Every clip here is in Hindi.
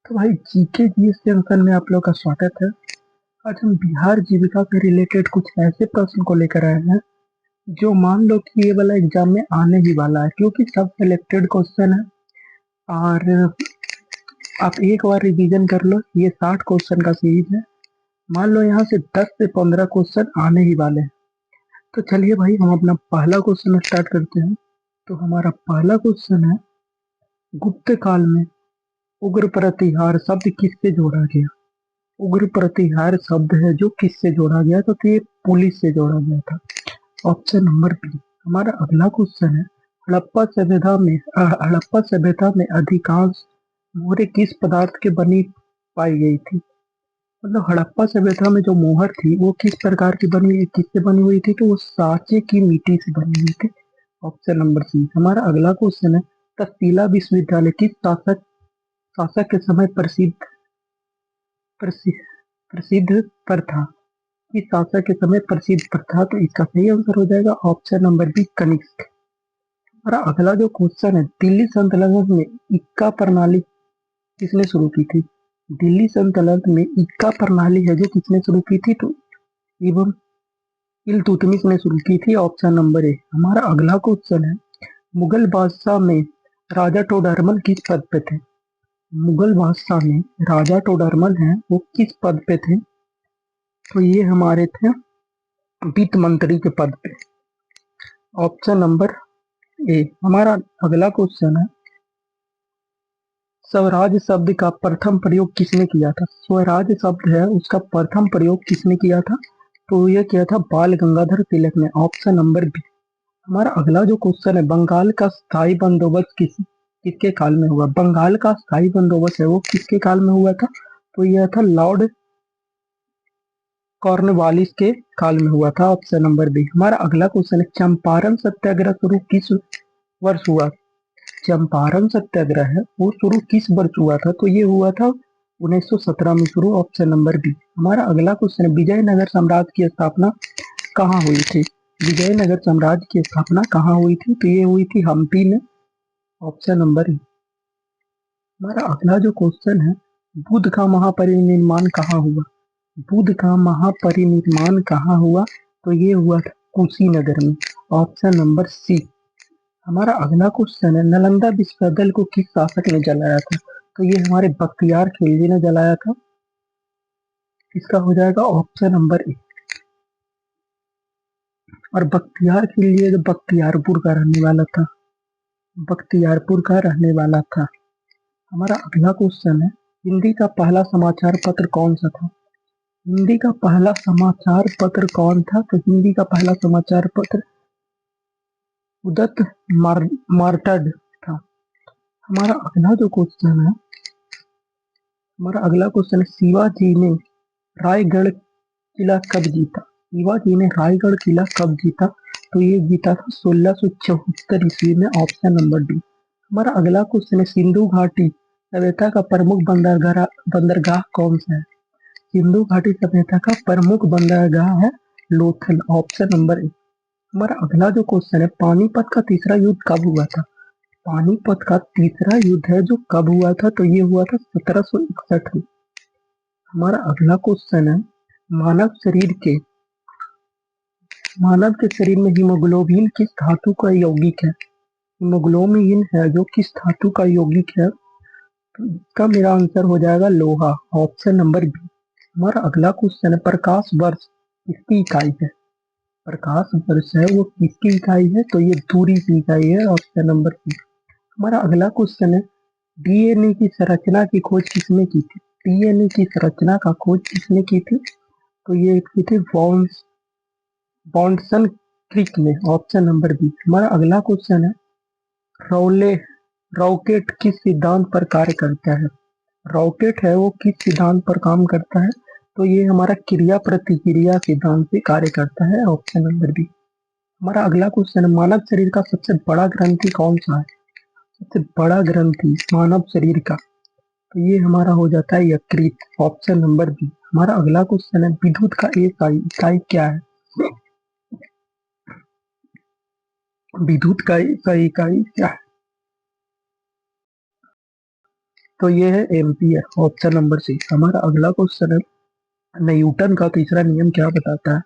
तो भाई जीके जीएस सेक्शन में आप लोग का स्वागत है। आज हम बिहार जीविका से रिलेटेड कुछ ऐसे प्रश्न को लेकर आए हैं जो मान लो कि ये वाला एग्जाम में आने ही वाला है, क्योंकि सब सिलेक्टेड क्वेश्चन है। और आप एक बार रिवीजन कर लो, ये 60 क्वेश्चन का सीरीज है। मान लो यहाँ से 10 से 15 क्वेश्चन आने ही वाले हैं। तो चलिए भाई, हम अपना पहला क्वेश्चन स्टार्ट करते हैं। तो हमारा पहला क्वेश्चन है, गुप्त काल में उग्र प्रतिहार शब्द किससे जोड़ा गया? उग्र प्रतिहार शब्द है जो किससे जोड़ा गया था? तो ये पुलिस से जोड़ा गया था। Option number B. हमारा अगला क्वेश्चन है, हड़प्पा सभ्यता में अधिकांश मोहरें किस पदार्थ के बनी पाई गई थी? मतलब हड़प्पा सभ्यता में जो मोहर थी वो किस प्रकार की बनी, किससे बनी हुई थी? तो वो सांचे की मिट्टी से बनी हुई थी। Option number C. हमारा अगला क्वेश्चन है, तक्षशिला विश्वविद्यालय किस शासक के समय प्रसिद्ध प्रसिद्ध पर था? किस शासक के समय प्रसिद्ध पर था? तो इसका सही आंसर हो जाएगा ऑप्शन नंबर बी, कनिष्क। और अगला जो क्वेश्चन है, दिल्ली सल्तनत में इक्का प्रणाली किसने शुरू की थी? दिल्ली सल्तनत में इक्का प्रणाली है जो किसने शुरू की थी? तो एवं इल्तुतमिश ने शुरू की थी। Option number A. हमारा अगला क्वेश्चन है, मुगल बादशाह में राजा टोडरमल किस पद पे थे? मुगल बादशाह में राजा टोडरमल हैं, वो किस पद पे थे? तो ये हमारे थे वित्त मंत्री के पद पे। Option number A. हमारा अगला क्वेश्चन है, स्वराज शब्द का प्रथम प्रयोग किसने किया था? स्वराज शब्द है उसका प्रथम प्रयोग किसने किया था? तो यह किया था बाल गंगाधर तिलक ने। Option number B. हमारा अगला जो क्वेश्चन है, बंगाल का स्थायी बंदोबस्त किसके काल में हुआ? बंगाल का स्थायी बंदोबस्त है वो किसके काल में हुआ था? तो यह था लॉर्ड कॉर्नवालिस के काल में हुआ था। Option number B. हमारा अगला क्वेश्चन है, चंपारण सत्याग्रह शुरू किस वर्ष हुआ? चंपारण सत्याग्रह है वो शुरू किस वर्ष हुआ था? तो ये हुआ था 1917 में शुरू। Option number B. हमारा अगला क्वेश्चन है, विजयनगर साम्राज्य की स्थापना कहाँ हुई थी? विजयनगर साम्राज्य की स्थापना कहाँ हुई थी? तो ये हुई थी हम्पी में। Option number A. हमारा अगला जो क्वेश्चन है, बुद्ध का महापरिनिर्वाण कहाँ हुआ? बुद्ध का महापरिनिर्वाण कहाँ हुआ? तो ये हुआ था कुशीनगर में। Option number C. हमारा अगला क्वेश्चन है, नालंदा विश्वविद्यालय को किस शासक ने जलाया था? तो ये हमारे बख्तियार खिलजी ने जलाया था। इसका हो जाएगा ऑप्शन नंबर ए। और बख्तियार खिलजी जो बख्तियारपुर का रहने वाला था, बख्तियारपुर का रहने वाला था। हमारा अगला क्वेश्चन है, हिंदी का पहला समाचार पत्र कौन सा था? हिंदी का पहला समाचार पत्र कौन था? तो हिंदी का पहला समाचार पत्र उदत मार्टड था। हमारा अगला जो क्वेश्चन है, हमारा अगला क्वेश्चन है, शिवाजी ने रायगढ़ किला कब जीता? शिवाजी ने रायगढ़ किला कब जीता? तो ये जीता था 1674 ईस्वी में। Option number D. हमारा अगला क्वेश्चन है, सिंधु घाटी सभ्यता का प्रमुख बंदरगाह कौन सा है? सिंधु घाटी सभ्यता का प्रमुख बंदरगाह है लोथल। Option number A. हमारा अगला जो क्वेश्चन है, पानीपत का तीसरा युद्ध कब हुआ था? पानीपत का तीसरा युद्ध है जो कब हुआ था? तो ये हुआ था 1761 में। हमारा अगला क्वेश्चन है, मानव शरीर के मानव के शरीर में हीमोग्लोबिन किस धातु का यौगिक है? हीमोग्लोबिन है जो किस धातु का यौगिक है? तो इसका मेरा आंसर हो जाएगा लोहा। Option number B. हमारा अगला क्वेश्चन है, प्रकाश वर्ष किसकी इकाई है? प्रकाश वर्ष है वो किसकी इकाई है? तो ये दूरी की इकाई है। Option number B. हमारा अगला क्वेश्चन है, डीएनए की संरचना की खोज किसने की थी? डीएनए की संरचना का खोज किसने की थी? तो ये की थी बॉन्डसन क्रिक ने। Option number B. हमारा अगला क्वेश्चन है, रौले रॉकेट किस सिद्धांत पर कार्य करता है? रॉकेट है वो किस सिद्धांत पर काम करता है? तो ये हमारा क्रिया प्रतिक्रिया सिद्धांत पे कार्य करता है। Option number B. हमारा अगला क्वेश्चन है, मानव शरीर का सबसे बड़ा ग्रंथि कौन सा है? सबसे बड़ा ग्रंथि मानव शरीर का, तो ये हमारा हो जाता है यकृत। Option number B. हमारा अगला क्वेश्चन है, विद्युत का इकाई क्या है? विद्युत का इकाई क्या है? तो ये है एम्पियर, ऑप्शन नंबर सी। हमारा अगला क्वेश्चन है, न्यूटन का तीसरा नियम क्या बताता है?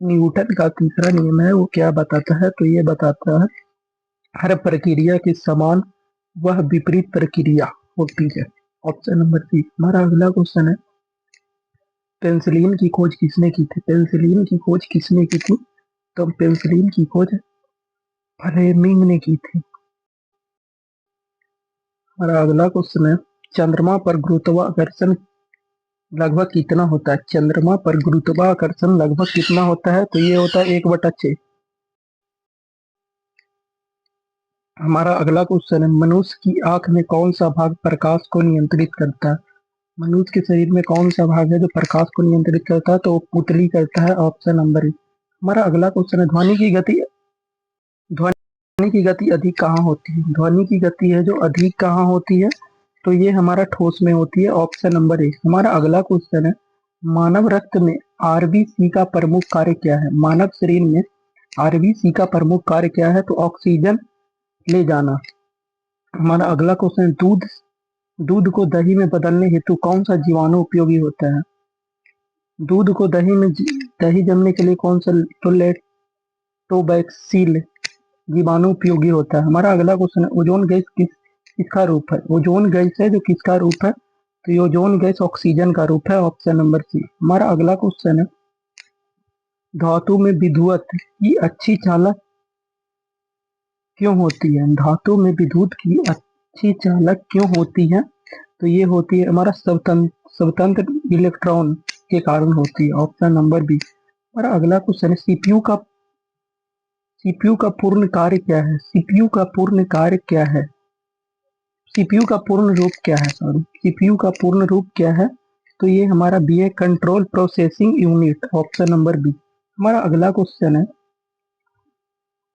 न्यूटन का तीसरा नियम है वो क्या बताता है? तो ये बताता है हर प्रक्रिया के समान वह विपरीत प्रक्रिया होती है, ऑप्शन नंबर सी। हमारा अगला क्वेश्चन है, पेंसिलिन की खोज किसने की थी? पेंसिलिन की खोज किसने की थी? तो पेंसिलिन की खोज फ्लेमिंग ने की थी। हमारा अगला क्वेश्चन है, चंद्रमा पर गुरुत्वाकर्षण लगभग कितना होता है? चंद्रमा पर गुरुत्वाकर्षण लगभग कितना होता है? तो ये होता है 1/6। हमारा अगला क्वेश्चन है, मनुष्य की आंख में कौन सा भाग प्रकाश को नियंत्रित करता है? मनुष्य के शरीर में कौन सा भाग है जो प्रकाश को नियंत्रित करता है? तो पुतली करता है, ऑप्शन नंबर ए। हमारा अगला क्वेश्चन है, ध्वनि की गति अधिक कहाँ होती है? ध्वनि की गति है जो अधिक कहाँ होती है? तो ये हमारा ठोस में होती है, ऑप्शन नंबर ए। हमारा अगला क्वेश्चन है, मानव रक्त में आरबीसी का प्रमुख कार्य क्या है? मानव शरीर में आरबीसी का प्रमुख कार्य क्या है? तो ऑक्सीजन ले जाना। हमारा अगला क्वेश्चन है, दूध दूध को दही में बदलने हेतु कौन सा जीवाणु उपयोगी होता है? दूध को दही जमने के लिए कौन सा? तो लैक्टोबैक्सील जीवाणु उपयोगी होता है। हमारा अगला क्वेश्चन है, ओजोन गैस किसका रूप है? ओजोन गैस है जो किसका रूप है? तो ये ओजोन गैस ऑक्सीजन का रूप है, ऑप्शन नंबर सी। हमारा अगला क्वेश्चन है, धातु में विद्युत की अच्छी चालक क्यों होती है? धातु में विद्युत की अच्छी चालक क्यों होती है? तो ये होती है हमारा स्वतंत्र इलेक्ट्रॉन के कारण होती है, ऑप्शन नंबर बी। हमारा अगला क्वेश्चन है, सीपीयू का पूर्ण कार्य क्या है? सीपीयू का पूर्ण कार्य क्या है? सीपीयू का पूर्ण रूप क्या है? सॉरी, सीपीयू का पूर्ण रूप क्या है? तो ये हमारा बी है, control processing unit, option number B. हमारा अगला क्वेश्चन है,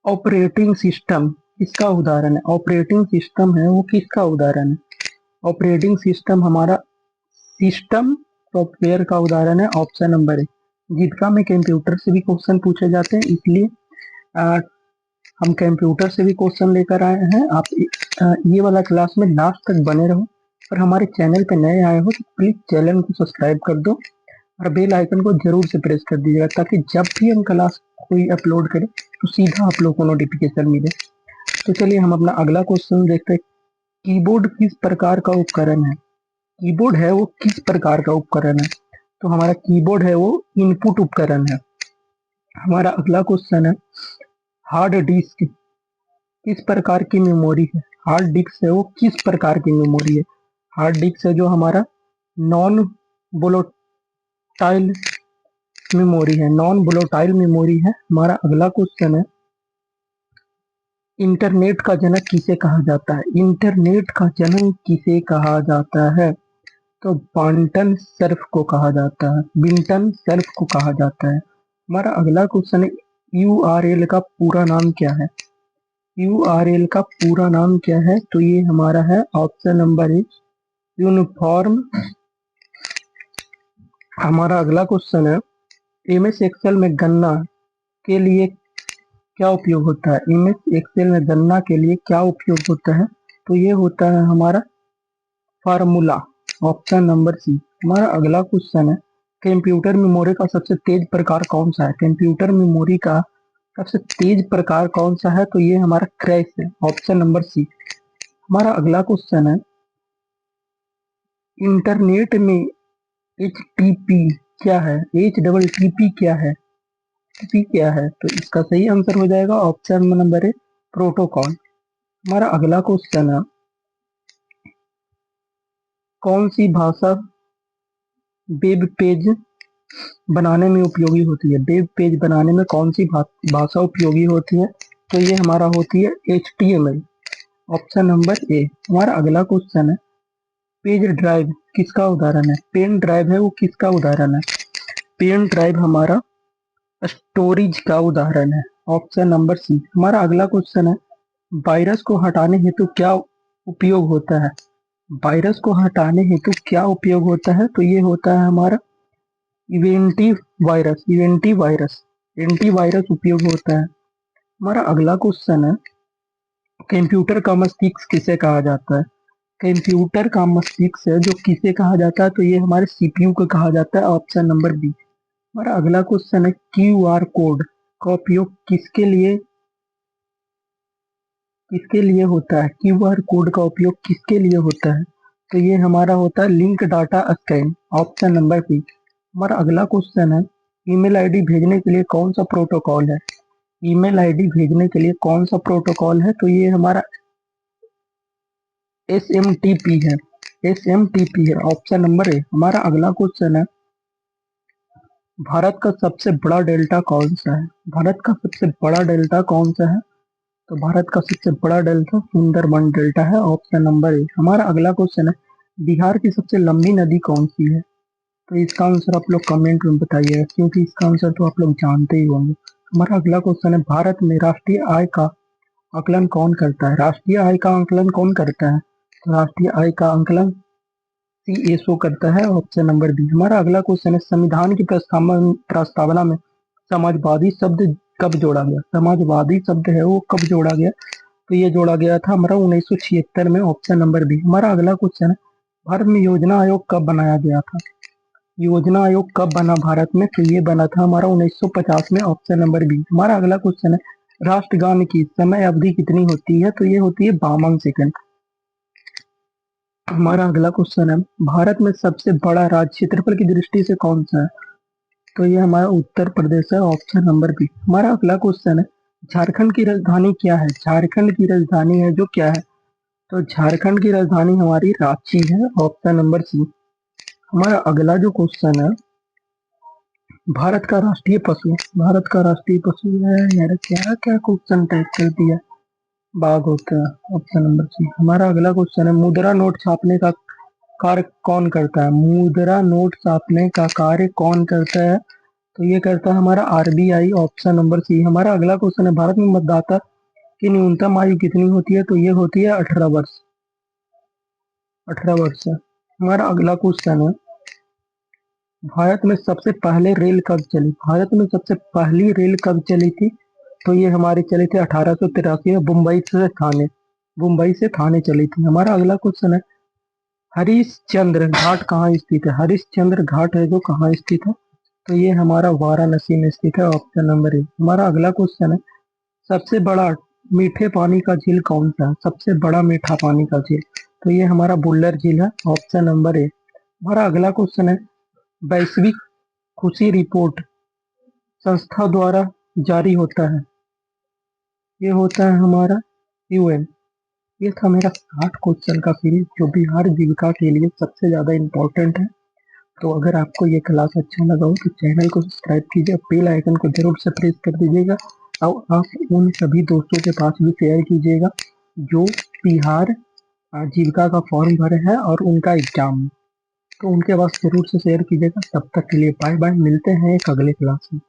ऑपरेटिंग सिस्टम किसका उदाहरण है? ऑपरेटिंग सिस्टम है वो किसका उदाहरण है? ऑपरेटिंग सिस्टम हमारा सिस्टम सॉफ्टवेयर का उदाहरण है, ऑप्शन नंबर ए। जीविका में कंप्यूटर से भी क्वेश्चन पूछे जाते हैं, इसलिए आ, हम कंप्यूटर से भी क्वेश्चन लेकर आए हैं। आप ये वाला क्लास में लास्ट तक बने रहो, और हमारे चैनल पे नए आए हो तो प्लीज चैनल को सब्सक्राइब कर दो और बेल आइकन को जरूर से प्रेस कर दीजिएगा, ताकि जब भी हम क्लास कोई अपलोड करें तो सीधा आप लोग को नोटिफिकेशन मिले। तो चलिए हम अपना अगला क्वेश्चन देखते हैं, कीबोर्ड किस प्रकार का उपकरण है? कीबोर्ड है वो किस प्रकार का उपकरण है? तो हमारा कीबोर्ड है वो इनपुट उपकरण है। हमारा अगला क्वेश्चन है, हार्ड डिस्क किस प्रकार की मेमोरी है? हार्ड डिस्क है वो किस प्रकार की मेमोरी है? हार्ड डिस्क है जो हमारा नॉन वोलेटाइल मेमोरी है, नॉन वोलेटाइल मेमोरी है। हमारा अगला क्वेश्चन है, इंटरनेट का जनक किसे कहा जाता है? इंटरनेट का जनक किसे कहा जाता है? तो बांटन सर्फ को कहा जाता है, बिंटन सर्फ को कहा जाता है। हमारा अगला क्वेश्चन है, यूआरएल का पूरा नाम क्या है? यूआरएल का पूरा नाम क्या है? तो ये हमारा है, ऑप्शन नंबर ए, यूनिफॉर्म। हमारा अगला क्वेश्चन है, एमएस एक्सेल में गणना के लिए क्या उपयोग होता है? एमएस एक्सेल में गणना के लिए क्या उपयोग होता है? तो ये होता है हमारा फार्मूला, ऑप्शन नंबर सी। हमारा अगला क्वेश्चन है, कंप्यूटर मेमोरी का सबसे तेज प्रकार कौन सा है? कंप्यूटर मेमोरी का सबसे तेज प्रकार कौन सा है? तो ये हमारा क्रैश है, ऑप्शन नंबर सी। हमारा अगला क्वेश्चन है, इंटरनेट में एच टी पी क्या है? एच डबल टी पी क्या है? टी क्या है? तो इसका सही आंसर हो जाएगा ऑप्शन नंबर ए, प्रोटोकॉल। हमारा अगला क्वेश्चन है, कौन सी भाषा वेब पेज बनाने में उपयोगी होती है? वेब पेज बनाने में कौन सी भाषा उपयोगी होती है? तो ये हमारा होती है HTML, ऑप्शन नंबर ए। हमारा अगला क्वेश्चन है, पेज ड्राइव किसका उदाहरण है? पेन ड्राइव है वो किसका उदाहरण है? पेन ड्राइव हमारा स्टोरेज का उदाहरण है, ऑप्शन नंबर सी। हमारा अगला क्वेश्चन है, वायरस को हटाने हेतु क्या उपयोग होता है? वायरस को हटाने हेतु क्या उपयोग होता है? तो ये होता है हमारा इवेंटी वायरस एंटीवायरस उपयोग होता है। हमारा अगला क्वेश्चन है, कंप्यूटर का मस्तिष्क किसे कहा जाता है? कंप्यूटर का मस्तिष्क है जो किसे कहा जाता है, तो ये हमारे सीपीयू को कहा जाता है, ऑप्शन नंबर बी। हमारा अगला क्वेश्चन है क्यू आर कोड का उपयोग किसके लिए होता है, क्यू आर कोड का उपयोग किसके लिए होता है, तो ये हमारा होता है link data scan, option number B. हमारा अगला क्वेश्चन है ईमेल आईडी भेजने के लिए कौन सा प्रोटोकॉल है, ईमेल आईडी भेजने के लिए कौन सा प्रोटोकॉल है, तो ये हमारा SMTP है, SMTP है, ऑप्शन नंबर ए। हमारा अगला क्वेश्चन है भारत का सबसे बड़ा डेल्टा कौन सा है, भारत का सबसे बड़ा डेल्टा कौन सा है, तो भारत का सबसे बड़ा डेल्टा सुंदरबन डेल्टा है, ऑप्शन नंबर ए। हमारा अगला क्वेश्चन है बिहार की सबसे लंबी नदी कौन सी है, तो इसका आंसर आप लोग कमेंट में बताइए क्योंकि इसका आंसर तो आप लोग जानते ही होंगे। हमारा अगला क्वेश्चन है भारत में राष्ट्रीय आय का आकलन कौन करता है, राष्ट्रीय आय का आकलन कौन करता है, तो राष्ट्रीय आय का आकलन CSO करता है, ऑप्शन नंबर बी। हमारा अगला क्वेश्चन है संविधान की प्रस्तावना में समाजवादी शब्द कब जोड़ा गया, समाजवादी शब्द है वो कब जोड़ा गया, तो ये जोड़ा गया था हमारा 1976 में, ऑप्शन नंबर बी। हमारा अगला क्वेश्चन है भारत में योजना आयोग कब बनाया गया था, योजना आयोग कब बना भारत में, तो ये बना था हमारा 1950 में, ऑप्शन नंबर बी। हमारा अगला क्वेश्चन है राष्ट्रगान की समय अवधि कितनी होती है, तो ये होती है 52 सेकंड। हमारा अगला क्वेश्चन है भारत में सबसे बड़ा राज्य क्षेत्रफल की दृष्टि से कौन सा है, तो ये हमारा उत्तर प्रदेश है, ऑप्शन नंबर बी। हमारा अगला क्वेश्चन है झारखंड की राजधानी क्या है, झारखंड की राजधानी है जो क्या है, तो झारखंड की राजधानी हमारी रांची है, ऑप्शन नंबर सी। हमारा अगला जो क्वेश्चन है भारत का राष्ट्रीय पशु, भारत का राष्ट्रीय पशु है यार, क्या क्या क्वेश्चन टाइप कर दिया, बाघ होता है, ऑप्शन नंबर सी। हमारा अगला क्वेश्चन है मुद्रा नोट छापने का कार्य कौन करता है, मुद्रा नोट छापने का कार्य कौन करता है, तो ये करता है हमारा RBI, ऑप्शन नंबर सी। हमारा अगला क्वेश्चन है भारत में मतदाता की न्यूनतम आयु कितनी होती है, तो ये होती है 18 वर्ष, 18 वर्ष है। हमारा अगला क्वेश्चन है भारत में सबसे पहले रेल कब चली, भारत में सबसे पहली रेल कब चली थी, तो ये हमारी चली थी 1883 में, मुंबई से थाने चली थी। हमारा अगला क्वेश्चन है हरिश्चंद्र घाट कहाँ स्थित है, हरिश्चंद्र घाट है जो कहाँ स्थित है, तो ये हमारा वाराणसी में स्थित है, ऑप्शन नंबर ए। हमारा अगला क्वेश्चन है सबसे बड़ा मीठे पानी का झील कौन सा है, सबसे बड़ा मीठा पानी का झील, तो ये हमारा बुल्लर झील है, ऑप्शन नंबर ए। हमारा अगला क्वेश्चन है वैश्विक खुशी रिपोर्ट संस्था द्वारा जारी होता है, ये होता है हमारा UN। ये था मेरा 60 क्वेश्चन का सीरीज जो बिहार जीविका के लिए सबसे ज्यादा इम्पोर्टेंट है। तो अगर आपको ये क्लास अच्छा लगा हो तो चैनल को सब्सक्राइब कीजिए, बेल आइकन को जरूर से प्रेस कर दीजिएगा और आप उन सभी दोस्तों के पास भी शेयर कीजिएगा जो बिहार जीविका का फॉर्म भरे हैं और उनका एग्जाम, तो उनके पास जरूर से शेयर कीजिएगा। तब तक के लिए बाय बाय, मिलते हैं एक अगले क्लास में।